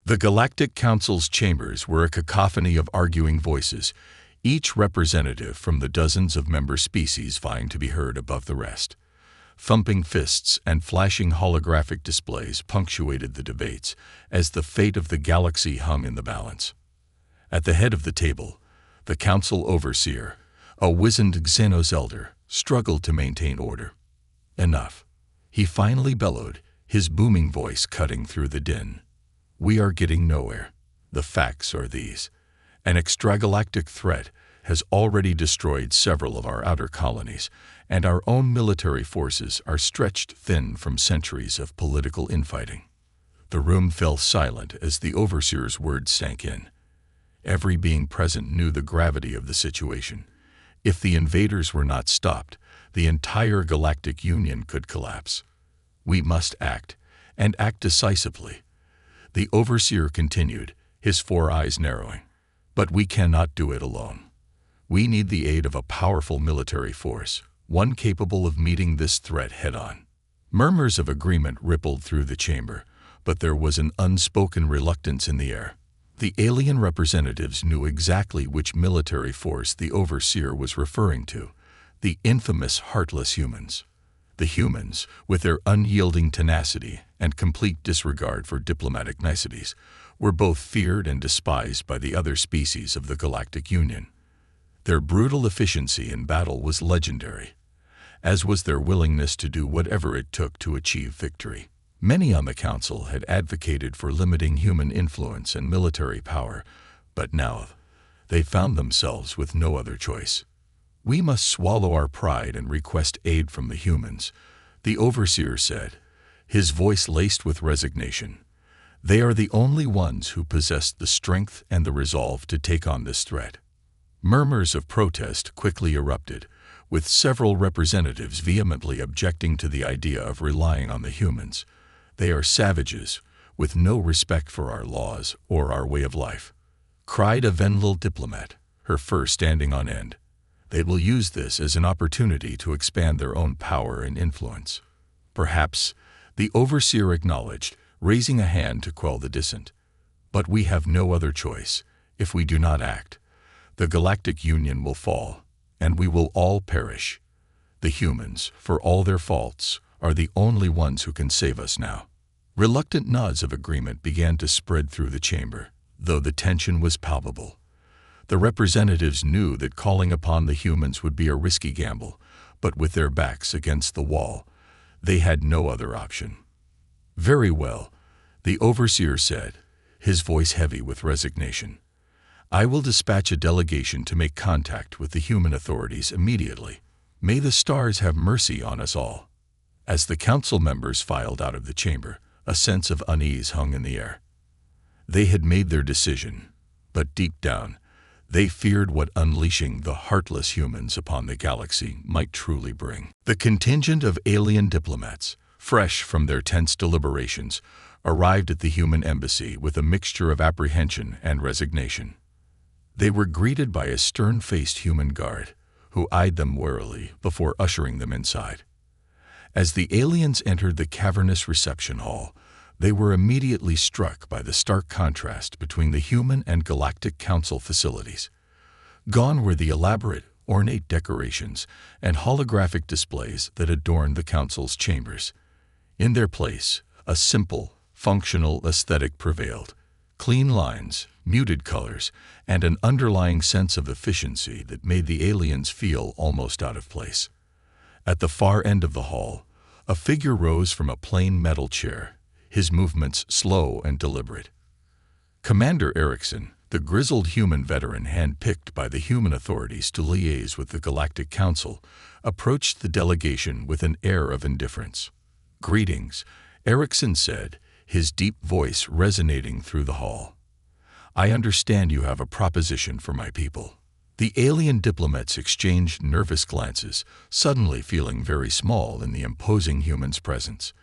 The Galactic Council's chambers were a cacophony of arguing voices, each representative from the dozens of member species vying to be heard above the rest. Thumping fists and flashing holographic displays punctuated the debates as the fate of the galaxy hung in the balance. At the head of the table, the council overseer, a wizened Xenos elder, struggled to maintain order. Enough, he finally bellowed, his booming voice cutting through the din. We are getting nowhere. The facts are these. An extragalactic threat has already destroyed several of our outer colonies, and our own military forces are stretched thin from centuries of political infighting. The room fell silent as the overseer's words sank in. Every being present knew the gravity of the situation. If the invaders were not stopped, the entire Galactic Union could collapse. We must act, and act decisively. The overseer continued, his four eyes narrowing. But we cannot do it alone. We need the aid of a powerful military force, one capable of meeting this threat head-on. Murmurs of agreement rippled through the chamber, but there was an unspoken reluctance in the air. The alien representatives knew exactly which military force the overseer was referring to, the infamous Heartless humans. The humans, with their unyielding tenacity and complete disregard for diplomatic niceties, were both feared and despised by the other species of the Galactic Union. Their brutal efficiency in battle was legendary, as was their willingness to do whatever it took to achieve victory. Many on the council had advocated for limiting human influence and military power, but now they found themselves with no other choice. We must swallow our pride and request aid from the humans, the overseer said, his voice laced with resignation. They are the only ones who possess the strength and the resolve to take on this threat. Murmurs of protest quickly erupted, with several representatives vehemently objecting to the idea of relying on the humans. They are savages, with no respect for our laws or our way of life, cried a Venlil diplomat, her fur standing on end. They will use this as an opportunity to expand their own power and influence. Perhaps, the overseer acknowledged, raising a hand to quell the dissent. But we have no other choice. If we do not act, the Galactic Union will fall, and we will all perish. The humans, for all their faults, are the only ones who can save us now. Reluctant nods of agreement began to spread through the chamber, though the tension was palpable. The representatives knew that calling upon the humans would be a risky gamble, but with their backs against the wall, they had no other option. Very well, the overseer said, his voice heavy with resignation. I will dispatch a delegation to make contact with the human authorities immediately. May the stars have mercy on us all. As the council members filed out of the chamber, a sense of unease hung in the air. They had made their decision, but deep down, they feared what unleashing the heartless humans upon the galaxy might truly bring. The contingent of alien diplomats, fresh from their tense deliberations, arrived at the human embassy with a mixture of apprehension and resignation. They were greeted by a stern-faced human guard, who eyed them warily before ushering them inside. As the aliens entered the cavernous reception hall, they were immediately struck by the stark contrast between the human and Galactic Council facilities. Gone were the elaborate, ornate decorations and holographic displays that adorned the Council's chambers. In their place, a simple, functional aesthetic prevailed. Clean lines, muted colors, and an underlying sense of efficiency that made the aliens feel almost out of place. At the far end of the hall, a figure rose from a plain metal chair, his movements slow and deliberate. Commander Erickson, the grizzled human veteran handpicked by the human authorities to liaise with the Galactic Council, approached the delegation with an air of indifference. Greetings, Erickson said, his deep voice resonating through the hall. I understand you have a proposition for my people. The alien diplomats exchanged nervous glances, suddenly feeling very small in the imposing human's presence.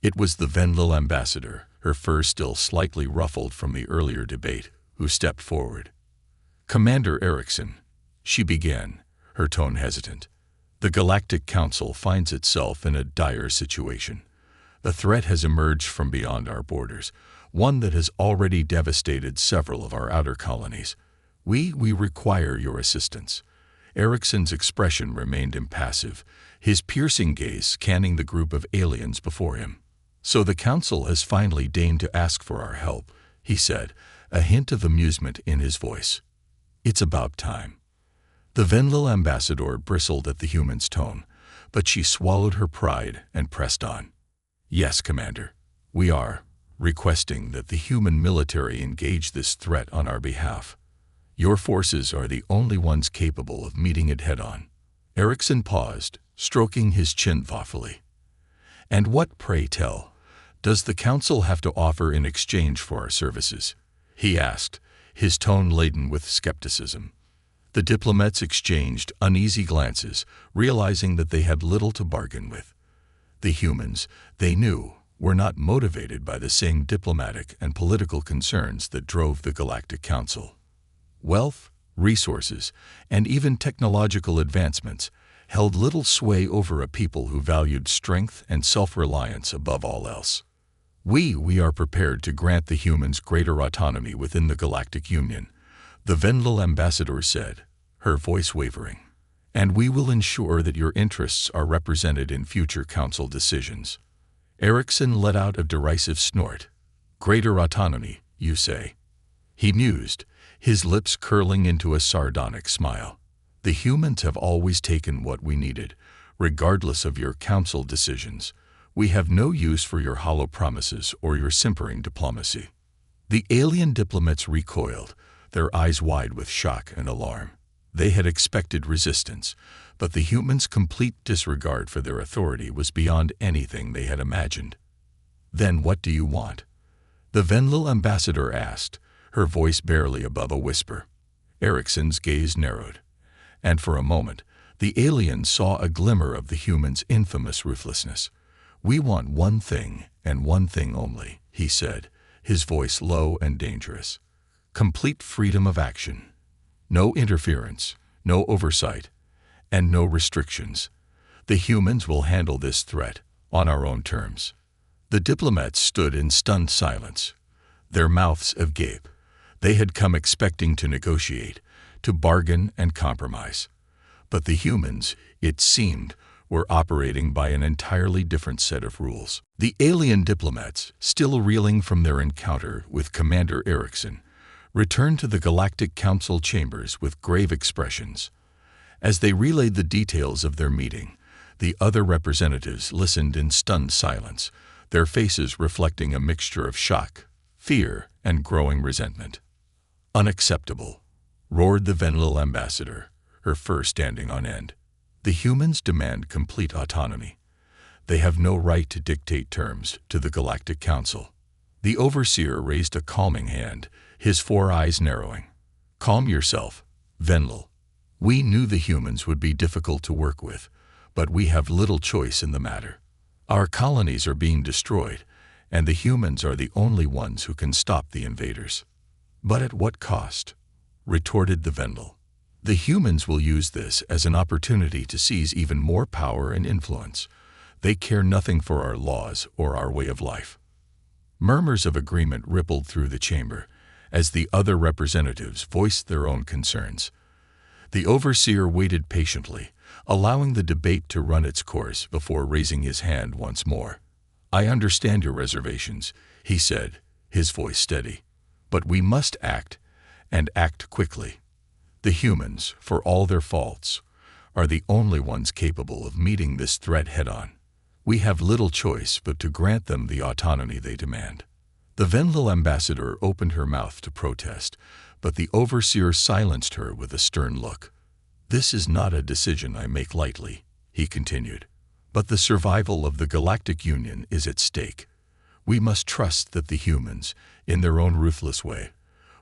It was the Venlil ambassador, her fur still slightly ruffled from the earlier debate, who stepped forward. Commander Erickson, she began, her tone hesitant. The Galactic Council finds itself in a dire situation. The threat has emerged from beyond our borders, one that has already devastated several of our outer colonies. We require your assistance." Ericsson's expression remained impassive, his piercing gaze scanning the group of aliens before him. "So the Council has finally deigned to ask for our help," he said, a hint of amusement in his voice. "It's about time." The Venlil ambassador bristled at the human's tone, but she swallowed her pride and pressed on. "Yes, Commander. We are requesting that the human military engage this threat on our behalf. Your forces are the only ones capable of meeting it head-on." Ericsson paused, stroking his chin thoughtfully. "And what, pray tell, does the Council have to offer in exchange for our services?" he asked, his tone laden with skepticism. The diplomats exchanged uneasy glances, realizing that they had little to bargain with. The humans, they knew, were not motivated by the same diplomatic and political concerns that drove the Galactic Council. Wealth, resources, and even technological advancements held little sway over a people who valued strength and self-reliance above all else. We are prepared to grant the humans greater autonomy within the Galactic Union," the Venlil ambassador said, her voice wavering. "And we will ensure that your interests are represented in future council decisions." Ericsson let out a derisive snort. "Greater autonomy, you say?" He mused, his lips curling into a sardonic smile. "The humans have always taken what we needed, regardless of your council decisions. We have no use for your hollow promises or your simpering diplomacy." The alien diplomats recoiled, their eyes wide with shock and alarm. They had expected resistance, but the humans' complete disregard for their authority was beyond anything they had imagined. "Then what do you want?" the Venlil ambassador asked, her voice barely above a whisper. Ericsson's gaze narrowed, and for a moment, the alien saw a glimmer of the human's infamous ruthlessness. "We want one thing, and one thing only," he said, his voice low and dangerous. "Complete freedom of action. No interference, no oversight, and no restrictions. The humans will handle this threat on our own terms." The diplomats stood in stunned silence, their mouths agape. They had come expecting to negotiate, to bargain and compromise. But the humans, it seemed, were operating by an entirely different set of rules. The alien diplomats, still reeling from their encounter with Commander Ericsson, returned to the Galactic Council chambers with grave expressions. As they relayed the details of their meeting, the other representatives listened in stunned silence, their faces reflecting a mixture of shock, fear, and growing resentment. "Unacceptable," roared the Venlil ambassador, her fur standing on end. "The humans demand complete autonomy. They have no right to dictate terms to the Galactic Council." The overseer raised a calming hand, his four eyes narrowing. "Calm yourself, Venlil. We knew the humans would be difficult to work with, but we have little choice in the matter. Our colonies are being destroyed, and the humans are the only ones who can stop the invaders." "But at what cost?" retorted the Venlil. "The humans will use this as an opportunity to seize even more power and influence. They care nothing for our laws or our way of life." Murmurs of agreement rippled through the chamber as the other representatives voiced their own concerns. The overseer waited patiently, allowing the debate to run its course before raising his hand once more. "I understand your reservations," he said, his voice steady. "But we must act, and act quickly. The humans, for all their faults, are the only ones capable of meeting this threat head-on. We have little choice but to grant them the autonomy they demand." The Venlil ambassador opened her mouth to protest, but the overseer silenced her with a stern look. "This is not a decision I make lightly," he continued, "but the survival of the Galactic Union is at stake. We must trust that the humans, in their own ruthless way,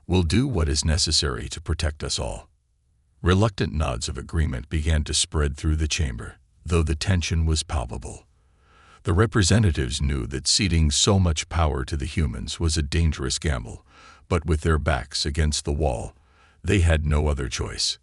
will do what is necessary to protect us all." Reluctant nods of agreement began to spread through the chamber, though the tension was palpable. The representatives knew that ceding so much power to the humans was a dangerous gamble, but with their backs against the wall, they had no other choice.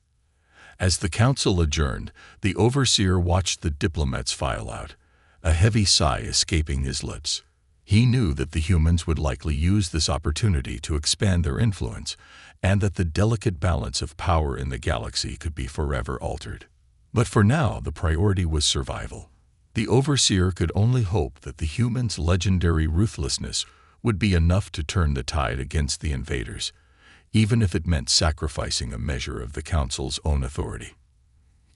As the council adjourned, the overseer watched the diplomats file out, a heavy sigh escaping his lips. He knew that the humans would likely use this opportunity to expand their influence, and that the delicate balance of power in the galaxy could be forever altered. But for now, the priority was survival. The Overseer could only hope that the humans' legendary ruthlessness would be enough to turn the tide against the invaders, even if it meant sacrificing a measure of the Council's own authority.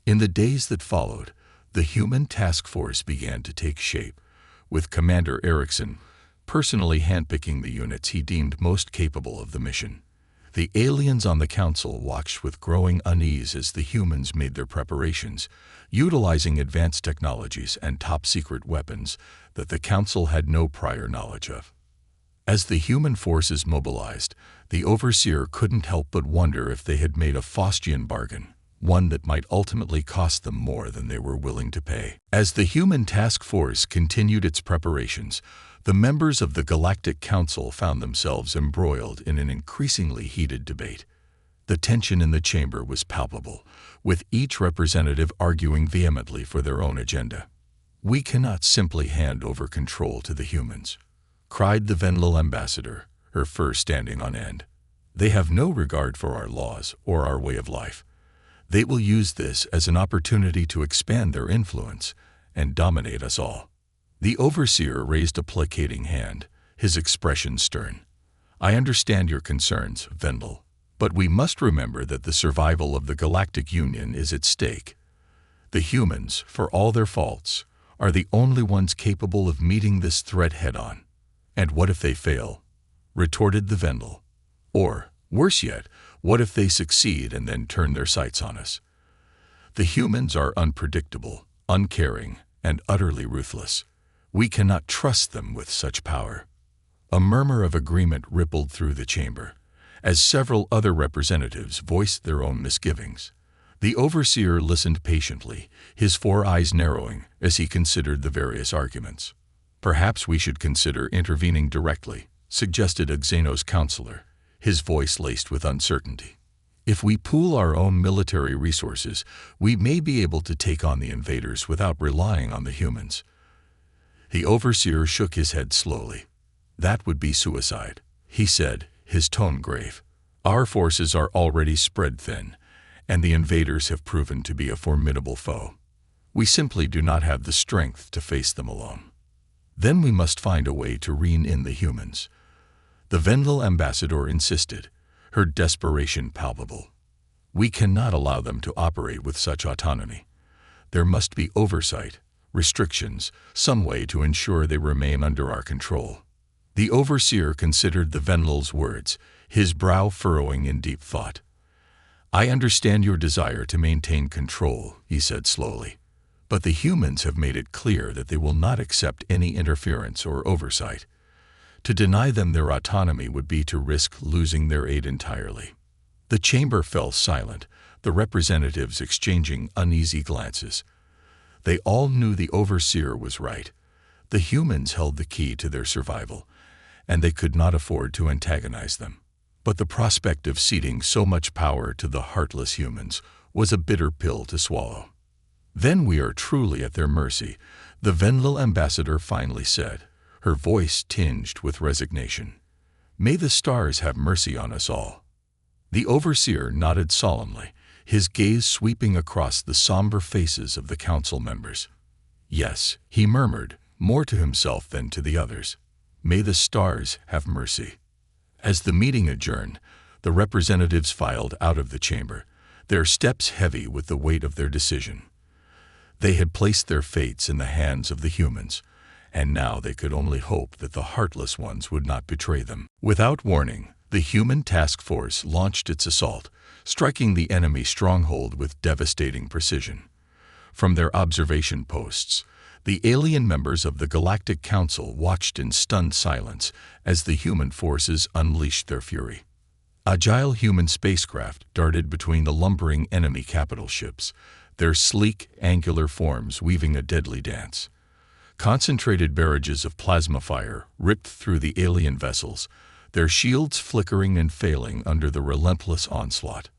In the days that followed, the human task force began to take shape, with Commander Erickson personally handpicking the units he deemed most capable of the mission. The aliens on the Council watched with growing unease as the humans made their preparations, utilizing advanced technologies and top-secret weapons that the Council had no prior knowledge of. As the human forces mobilized, the Overseer couldn't help but wonder if they had made a Faustian bargain, one that might ultimately cost them more than they were willing to pay. As the human task force continued its preparations, the members of the Galactic Council found themselves embroiled in an increasingly heated debate. The tension in the chamber was palpable, with each representative arguing vehemently for their own agenda. "We cannot simply hand over control to the humans," cried the Venlil ambassador, her fur standing on end. "They have no regard for our laws or our way of life. They will use this as an opportunity to expand their influence and dominate us all." The Overseer raised a placating hand, his expression stern. "I understand your concerns, Venlil, but we must remember that the survival of the Galactic Union is at stake. The humans, for all their faults, are the only ones capable of meeting this threat head-on. And what if they fail?" retorted the Venlil. "Or, worse yet, what if they succeed and then turn their sights on us? The humans are unpredictable, uncaring, and utterly ruthless. We cannot trust them with such power." A murmur of agreement rippled through the chamber, as several other representatives voiced their own misgivings. The Overseer listened patiently, his four eyes narrowing as he considered the various arguments. "Perhaps we should consider intervening directly," suggested a Xenos counselor, his voice laced with uncertainty. "If we pool our own military resources, we may be able to take on the invaders without relying on the humans." The Overseer shook his head slowly. "That would be suicide," he said, his tone grave. "Our forces are already spread thin, and the invaders have proven to be a formidable foe. We simply do not have the strength to face them alone. Then we must find a way to rein in the humans." The Venlil ambassador insisted, her desperation palpable. "We cannot allow them to operate with such autonomy. There must be oversight, restrictions, some way to ensure they remain under our control." The Overseer considered the Venlil's words, his brow furrowing in deep thought. "I understand your desire to maintain control," he said slowly, "but the humans have made it clear that they will not accept any interference or oversight. To deny them their autonomy would be to risk losing their aid entirely." The chamber fell silent, the representatives exchanging uneasy glances. They all knew the Overseer was right. The humans held the key to their survival, and they could not afford to antagonize them. But the prospect of ceding so much power to the heartless humans was a bitter pill to swallow. "Then we are truly at their mercy," the Venlil ambassador finally said, her voice tinged with resignation. "May the stars have mercy on us all." The Overseer nodded solemnly, his gaze sweeping across the somber faces of the council members. "Yes," he murmured, more to himself than to the others. "May the stars have mercy." As the meeting adjourned, the representatives filed out of the chamber, their steps heavy with the weight of their decision. They had placed their fates in the hands of the humans, and now they could only hope that the heartless ones would not betray them. Without warning, the human task force launched its assault, striking the enemy stronghold with devastating precision. From their observation posts, the alien members of the Galactic Council watched in stunned silence as the human forces unleashed their fury. Agile human spacecraft darted between the lumbering enemy capital ships, their sleek, angular forms weaving a deadly dance. Concentrated barrages of plasma fire ripped through the alien vessels, their shields flickering and failing under the relentless onslaught.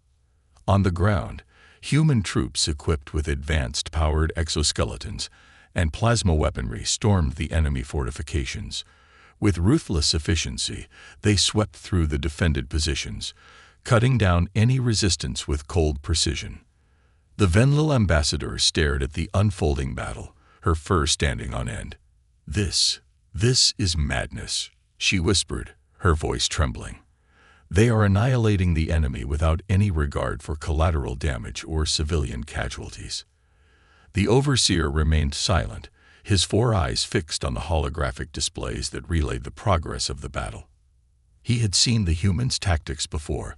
On the ground, human troops equipped with advanced powered exoskeletons and plasma weaponry stormed the enemy fortifications, With ruthless efficiency, they swept through the defended positions, cutting down any resistance with cold precision. The Venlil ambassador stared at the unfolding battle, her fur standing on end. This is madness," she whispered, her voice trembling. "They are annihilating the enemy without any regard for collateral damage or civilian casualties." The overseer remained silent, his 4 eyes fixed on the holographic displays that relayed the progress of the battle. He had seen the humans' tactics before,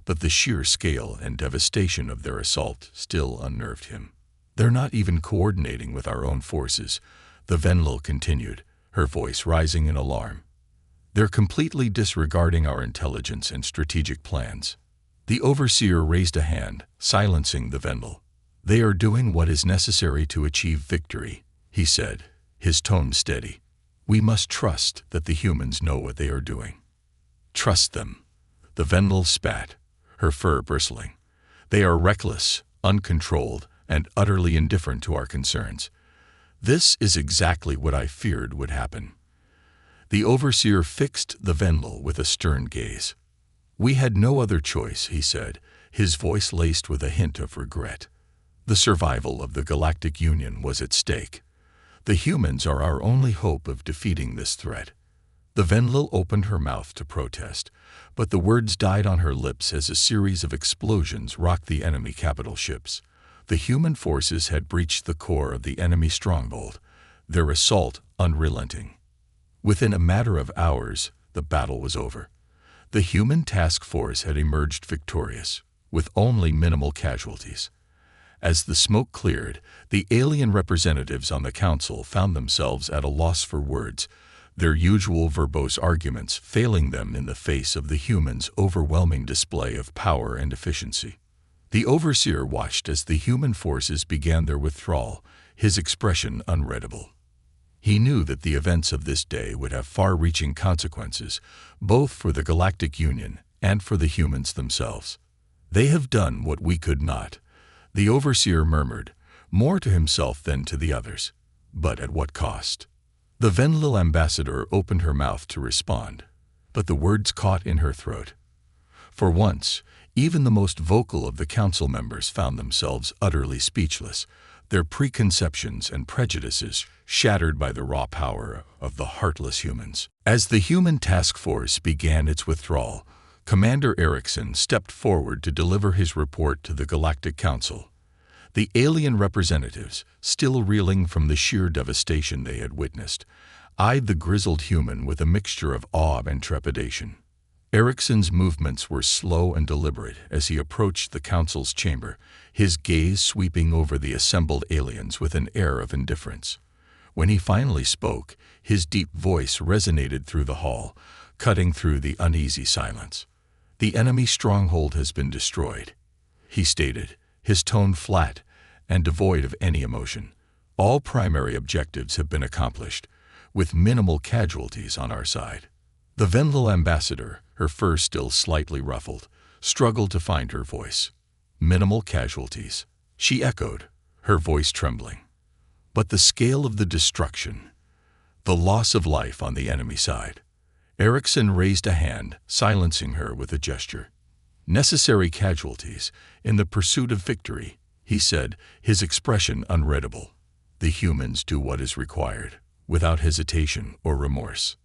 but the sheer scale and devastation of their assault still unnerved him. "They're not even coordinating with our own forces," the Venlil continued, her voice rising in alarm. "They're completely disregarding our intelligence and strategic plans." The overseer raised a hand, silencing the Venlil. "They are doing what is necessary to achieve victory," he said, his tone steady. "We must trust that the humans know what they are doing." "Trust them," the Venlil spat, her fur bristling. "They are reckless, uncontrolled, and utterly indifferent to our concerns. This is exactly what I feared would happen." The overseer fixed the Venlil with a stern gaze. "We had no other choice," he said, his voice laced with a hint of regret. "The survival of the Galactic Union was at stake. The humans are our only hope of defeating this threat." The Venlil opened her mouth to protest, but the words died on her lips as a series of explosions rocked the enemy capital ships. The human forces had breached the core of the enemy stronghold, their assault unrelenting. Within a matter of hours, the battle was over. The human task force had emerged victorious, with only minimal casualties. As the smoke cleared, the alien representatives on the council found themselves at a loss for words, their usual verbose arguments failing them in the face of the humans' overwhelming display of power and efficiency. The overseer watched as the human forces began their withdrawal, his expression unreadable. He knew that the events of this day would have far-reaching consequences, both for the Galactic Union and for the humans themselves. "They have done what we could not," the overseer murmured, more to himself than to the others. "But at what cost?" The Venlil ambassador opened her mouth to respond, but the words caught in her throat. For once, even the most vocal of the council members found themselves utterly speechless, their preconceptions and prejudices shattered by the raw power of the heartless humans. As the human task force began its withdrawal, Commander Erickson stepped forward to deliver his report to the Galactic Council. The alien representatives, still reeling from the sheer devastation they had witnessed, eyed the grizzled human with a mixture of awe and trepidation. Erickson's movements were slow and deliberate as he approached the council's chamber, his gaze sweeping over the assembled aliens with an air of indifference. When he finally spoke, his deep voice resonated through the hall, cutting through the uneasy silence. "The enemy stronghold has been destroyed," he stated, his tone flat and devoid of any emotion. "All primary objectives have been accomplished, with minimal casualties on our side." The Venlil ambassador, her fur still slightly ruffled, struggled to find her voice. "Minimal casualties," she echoed, her voice trembling. "But the scale of the destruction, the loss of life on the enemy side." Erickson raised a hand, silencing her with a gesture. "Necessary casualties in the pursuit of victory," he said, his expression unreadable. "The humans do what is required, without hesitation or remorse."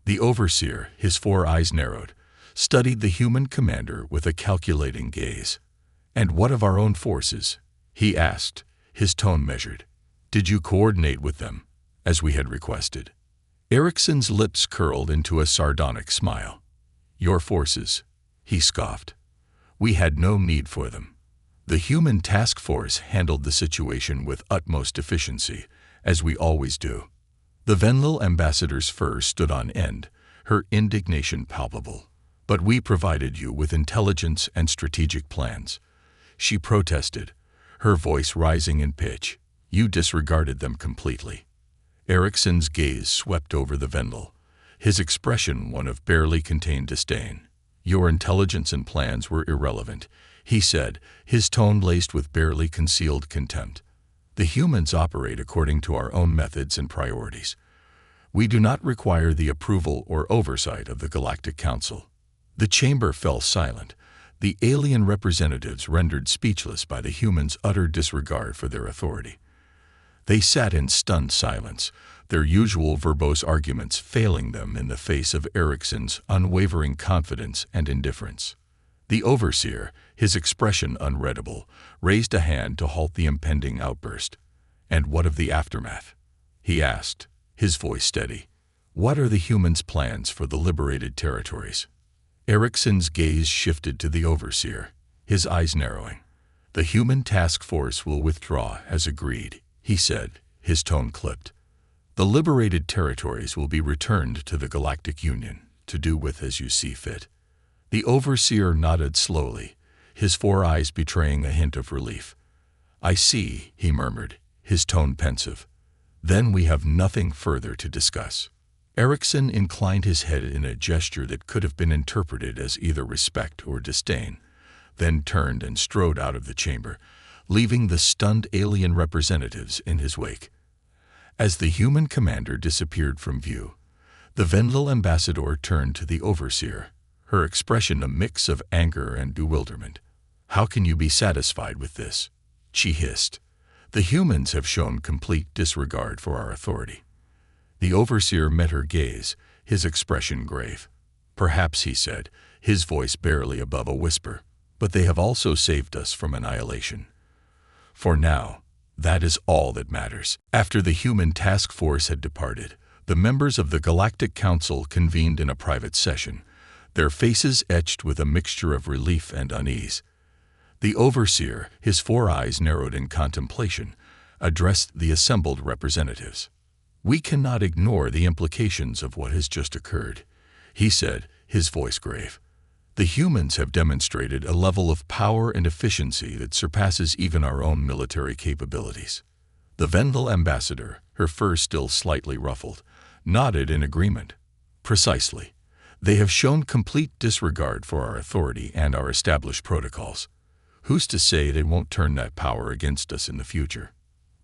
The overseer, his 4 eyes narrowed, studied the human commander with a calculating gaze. "And what of our own forces?" he asked, his tone measured. "Did you coordinate with them, as we had requested?" Erickson's lips curled into a sardonic smile. "Your forces," he scoffed. "We had no need for them. The human task force handled the situation with utmost efficiency, as we always do." The Venlil ambassador's fur stood on end, her indignation palpable. "But we provided you with intelligence and strategic plans," she protested, her voice rising in pitch. "You disregarded them completely." Erickson's gaze swept over the Venlil, his expression one of barely contained disdain. "Your intelligence and plans were irrelevant," he said, his tone laced with barely concealed contempt. "The humans operate according to our own methods and priorities. We do not require the approval or oversight of the Galactic Council. The chamber fell silent, the alien representatives rendered speechless by the humans' utter disregard for their authority. They sat in stunned silence, their usual verbose arguments failing them in the face of Erickson's unwavering confidence and indifference. The overseer, his expression unreadable, raised a hand to halt the impending outburst. "And what of the aftermath?" he asked, his voice steady. "What are the humans' plans for the liberated territories?" Erickson's gaze shifted to the overseer, his eyes narrowing. "The human task force will withdraw as agreed," he said, his tone clipped. "The liberated territories will be returned to the Galactic Union, to do with as you see fit." The overseer nodded slowly, his 4 eyes betraying a hint of relief. "I see," he murmured, his tone pensive. "Then we have nothing further to discuss." Erickson inclined his head in a gesture that could have been interpreted as either respect or disdain, then turned and strode out of the chamber, leaving the stunned alien representatives in his wake. As the human commander disappeared from view, the Vendel ambassador turned to the overseer, her expression a mix of anger and bewilderment. "How can you be satisfied with this?" she hissed. "The humans have shown complete disregard for our authority." The overseer met her gaze, his expression grave. "Perhaps," he said, his voice barely above a whisper, "but they have also saved us from annihilation. For now, that is all that matters." After the human task force had departed, the members of the Galactic Council convened in a private session, their faces etched with a mixture of relief and unease. The overseer, his 4 eyes narrowed in contemplation, addressed the assembled representatives. "We cannot ignore the implications of what has just occurred," he said, his voice grave. "The humans have demonstrated a level of power and efficiency that surpasses even our own military capabilities." The Vendel ambassador, her fur still slightly ruffled, nodded in agreement. "Precisely. They have shown complete disregard for our authority and our established protocols. Who's to say they won't turn that power against us in the future?"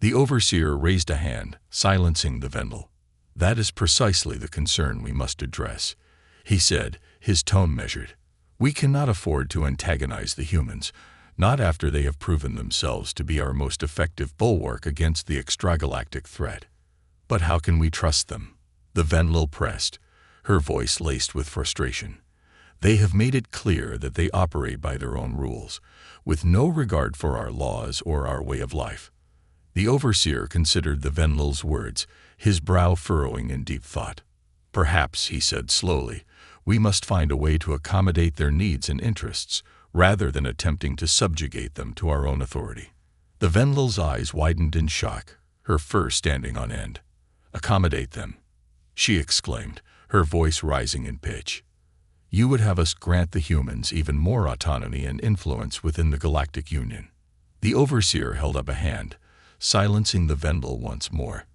The overseer raised a hand, silencing the Vendel. "That is precisely the concern we must address," he said, his tone measured. "We cannot afford to antagonize the humans, not after they have proven themselves to be our most effective bulwark against the extragalactic threat." "But how can we trust them?" the Vendel pressed, her voice laced with frustration. "They have made it clear that they operate by their own rules, with no regard for our laws or our way of life." The overseer considered the Vendel's words, his brow furrowing in deep thought. "Perhaps," he said slowly, "we must find a way to accommodate their needs and interests, rather than attempting to subjugate them to our own authority." The Vendel's eyes widened in shock, her fur standing on end. "Accommodate them?" she exclaimed, her voice rising in pitch. "You would have us grant the humans even more autonomy and influence within the Galactic Union." The overseer held up a hand, silencing the Vendel once more.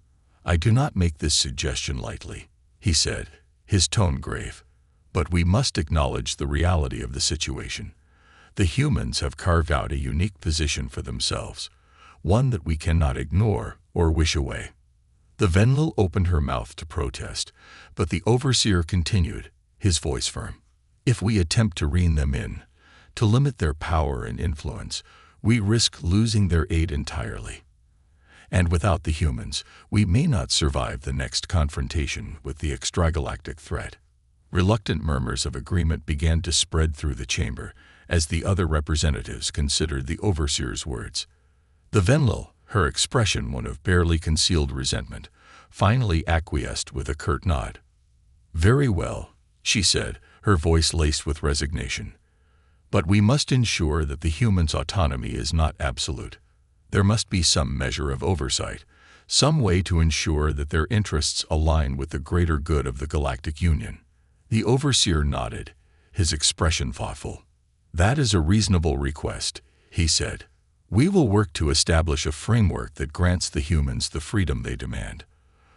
"I do not make this suggestion lightly," he said, his tone grave. "But we must acknowledge the reality of the situation. The humans have carved out a unique position for themselves, one that we cannot ignore or wish away." The Vendel opened her mouth to protest, but the overseer continued, his voice firm. "If we attempt to rein them in, to limit their power and influence, we risk losing their aid entirely. And without the humans, we may not survive the next confrontation with the extragalactic threat." Reluctant murmurs of agreement began to spread through the chamber as the other representatives considered the overseer's words. The Vendel, her expression one of barely concealed resentment, finally acquiesced with a curt nod. "Very well," she said, her voice laced with resignation. "But we must ensure that the humans' autonomy is not absolute. There must be some measure of oversight, some way to ensure that their interests align with the greater good of the Galactic Union." The overseer nodded, his expression thoughtful. "That is a reasonable request," he said. "We will work to establish a framework that grants the humans the freedom they demand,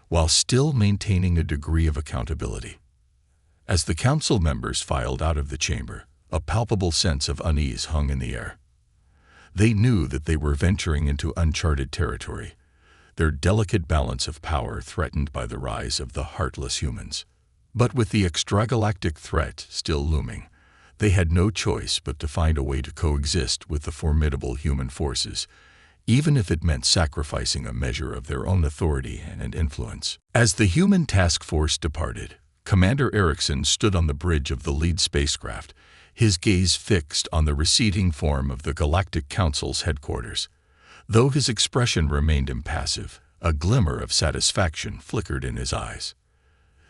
while still maintaining a degree of accountability." As the council members filed out of the chamber, a palpable sense of unease hung in the air. They knew that they were venturing into uncharted territory. their delicate balance of power threatened by the rise of the heartless humans. But with the extragalactic threat still looming, they had no choice but to find a way to coexist with the formidable human forces, even if it meant sacrificing a measure of their own authority and influence. As the human task force departed, Commander Erickson stood on the bridge of the lead spacecraft, his gaze fixed on the receding form of the Galactic Council's headquarters. Though his expression remained impassive, a glimmer of satisfaction flickered in his eyes.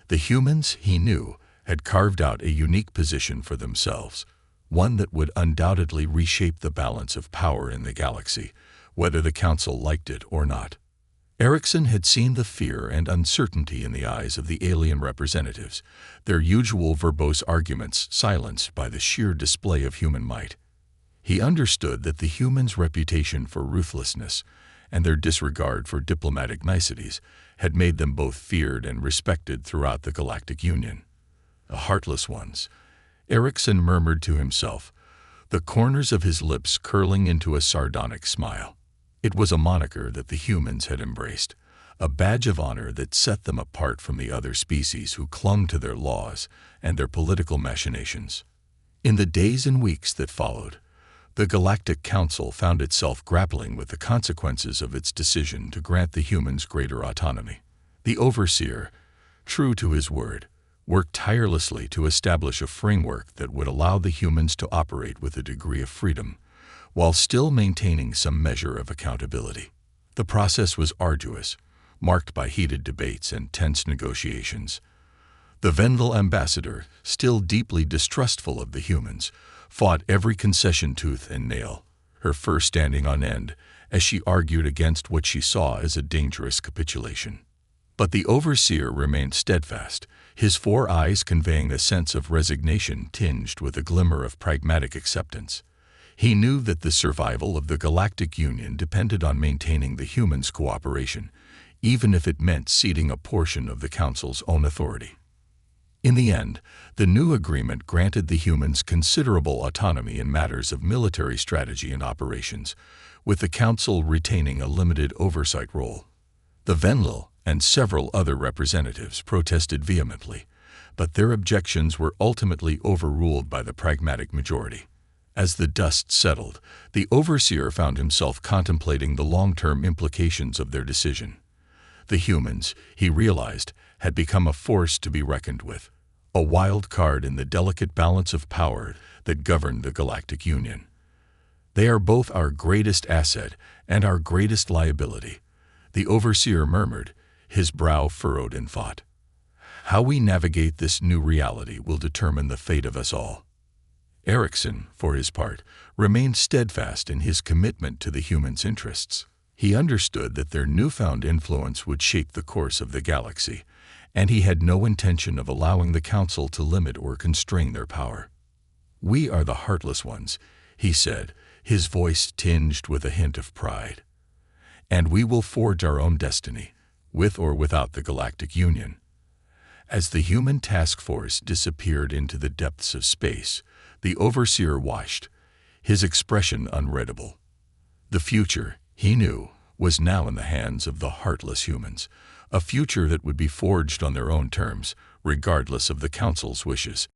The humans, he knew, had carved out a unique position for themselves, one that would undoubtedly reshape the balance of power in the galaxy, whether the Council liked it or not. Erickson had seen the fear and uncertainty in the eyes of the alien representatives, their usual verbose arguments silenced by the sheer display of human might. He understood that the humans' reputation for ruthlessness and their disregard for diplomatic niceties had made them both feared and respected throughout the Galactic Union. The heartless ones, Erickson murmured to himself, the corners of his lips curling into a sardonic smile. It was a moniker that the humans had embraced, a badge of honor that set them apart from the other species who clung to their laws and their political machinations. In the days and weeks that followed, the Galactic Council found itself grappling with the consequences of its decision to grant the humans greater autonomy. The Overseer, true to his word, worked tirelessly to establish a framework that would allow the humans to operate with a degree of freedom, while still maintaining some measure of accountability. The process was arduous, marked by heated debates and tense negotiations. The Vendel ambassador, still deeply distrustful of the humans, fought every concession tooth and nail, her fur standing on end as she argued against what she saw as a dangerous capitulation. But the Overseer remained steadfast, his 4 eyes conveying a sense of resignation tinged with a glimmer of pragmatic acceptance. He knew that the survival of the Galactic Union depended on maintaining the humans' cooperation, even if it meant ceding a portion of the Council's own authority. In the end, the new agreement granted the humans considerable autonomy in matters of military strategy and operations, with the Council retaining a limited oversight role. The Vendel and several other representatives protested vehemently, but their objections were ultimately overruled by the pragmatic majority. As the dust settled, the Overseer found himself contemplating the long-term implications of their decision. The humans, he realized, had become a force to be reckoned with, a wild card in the delicate balance of power that governed the Galactic Union. They are both our greatest asset and our greatest liability, the Overseer murmured, his brow furrowed in thought. How we navigate this new reality will determine the fate of us all. Erickson, for his part, remained steadfast in his commitment to the humans' interests. He understood that their newfound influence would shape the course of the galaxy, and he had no intention of allowing the Council to limit or constrain their power. "We are the heartless ones," he said, his voice tinged with a hint of pride. "And we will forge our own destiny, with or without the Galactic Union." As the human task force disappeared into the depths of space, the Overseer watched, his expression unreadable. The future, he knew, was now in the hands of the heartless humans, a future that would be forged on their own terms, regardless of the Council's wishes.